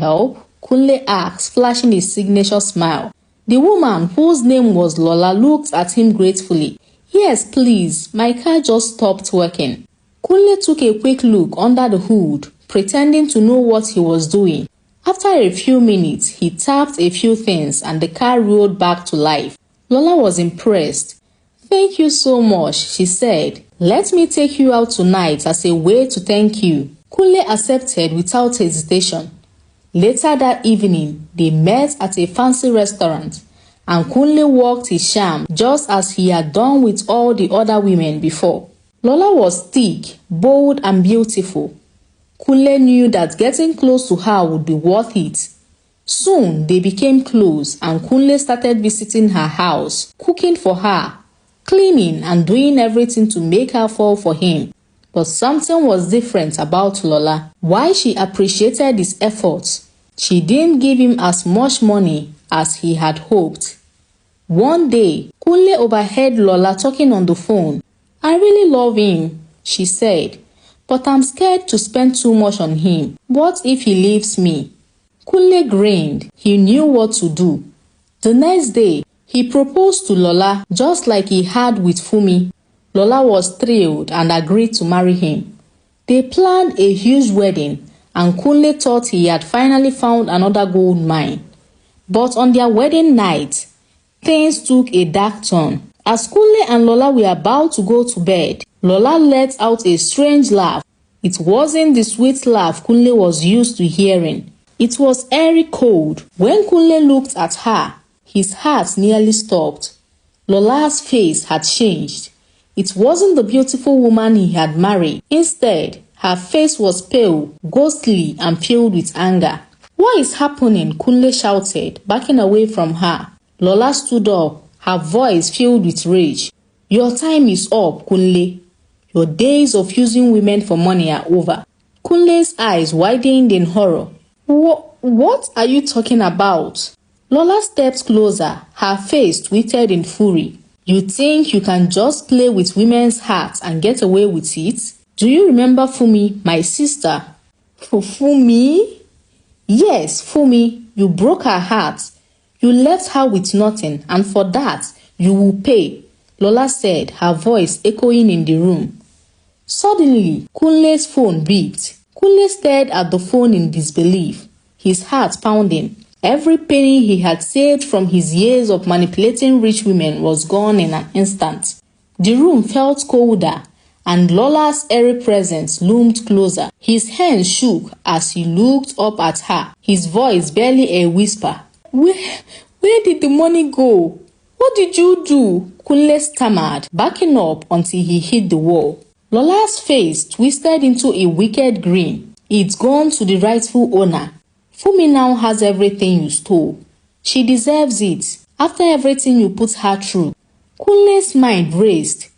Help? Kunle asked, flashing his signature smile. The woman, whose name was Lola, looked at him gratefully. Yes, please, my car just stopped working. Kunle took a quick look under the hood, pretending to know what he was doing. After a few minutes, he tapped a few things and the car rolled back to life. Lola was impressed. Thank you so much, she said. Let me take you out tonight as a way to thank you. Kunle accepted without hesitation. Later that evening, they met at a fancy restaurant, and Kunle walked his charm just as he had done with all the other women before. Lola was thick, bold, and beautiful. Kunle knew that getting close to her would be worth it. Soon, they became close, and Kunle started visiting her house, cooking for her, cleaning, and doing everything to make her fall for him. But something was different about Lola. While she appreciated his efforts, she didn't give him as much money as he had hoped. One day, Kunle overheard Lola talking on the phone. I really love him, she said, but I'm scared to spend too much on him. What if he leaves me? Kunle grinned. He knew what to do. The next day, he proposed to Lola just like he had with Fumi. Lola was thrilled and agreed to marry him. They planned a huge wedding, and Kunle thought he had finally found another gold mine. But on their wedding night, things took a dark turn. As Kunle and Lola were about to go to bed, Lola let out a strange laugh. It wasn't the sweet laugh Kunle was used to hearing. It was airy cold. When Kunle looked at her, his heart nearly stopped. Lola's face had changed. It wasn't the beautiful woman he had married. Instead, her face was pale, ghostly, and filled with anger. What is happening? Kunle shouted, backing away from her. Lola stood up, her voice filled with rage. Your time is up, Kunle. Your days of using women for money are over. Kunle's eyes widened in horror. What are you talking about? Lola stepped closer, her face twisted in fury. You think you can just play with women's hearts and get away with it? Do you remember Fumi, my sister? Fumi? Yes, Fumi, you broke her heart. You left her with nothing, and for that, you will pay, Lola said, her voice echoing in the room. Suddenly, Kunle's phone beeped. Kunle stared at the phone in disbelief, his heart pounding. Every penny he had saved from his years of manipulating rich women was gone in an instant. The room felt colder, and Lola's airy presence loomed closer. His hands shook as he looked up at her, his voice barely a whisper. Where did the money go? What did you do? Kunle stammered, backing up until he hit the wall. Lola's face twisted into a wicked grin. It's gone to the rightful owner. Fumi now has everything you stole. She deserves it, after everything you put her through. Kunle's mind raced.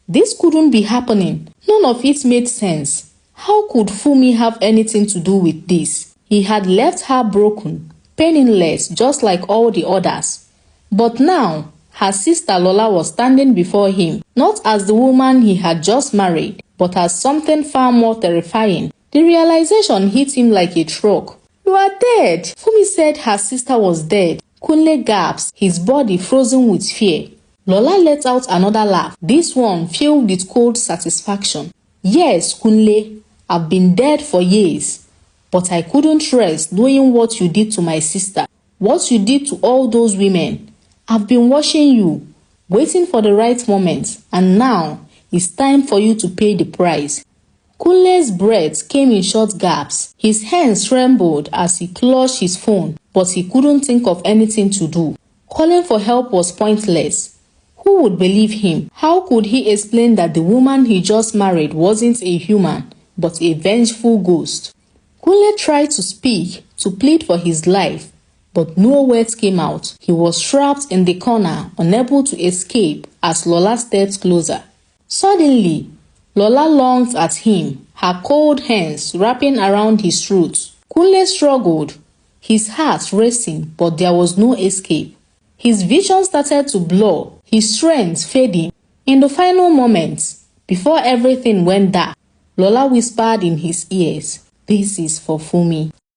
This couldn't be happening. None of it made sense. How could Fumi have anything to do with this? He had left her broken, penniless, just like all the others. But now, her sister Lola was standing before him, not as the woman he had just married, but as something far more terrifying. The realization hit him like a truck. You are dead, Fumi said her sister was dead. Kunle gasped, his body frozen with fear. Lola let out another laugh, this one filled with cold satisfaction. Yes, Kunle, I've been dead for years, but I couldn't rest knowing what you did to my sister, what you did to all those women. I've been watching you, waiting for the right moment, and now it's time for you to pay the price. Kunle's breath came in short gaps. His hands trembled as he clutched his phone, but he couldn't think of anything to do. Calling for help was pointless. Who would believe him? How could he explain that the woman he just married wasn't a human, but a vengeful ghost? Kunle tried to speak, to plead for his life, but no words came out. He was trapped in the corner, unable to escape as Lola stepped closer. Suddenly, Lola lunged at him, her cold hands wrapping around his throat. Kunle struggled, his heart racing, but there was no escape. His vision started to blur, his strength fading. In the final moments, before everything went dark, Lola whispered in his ears, "This is for Fumi."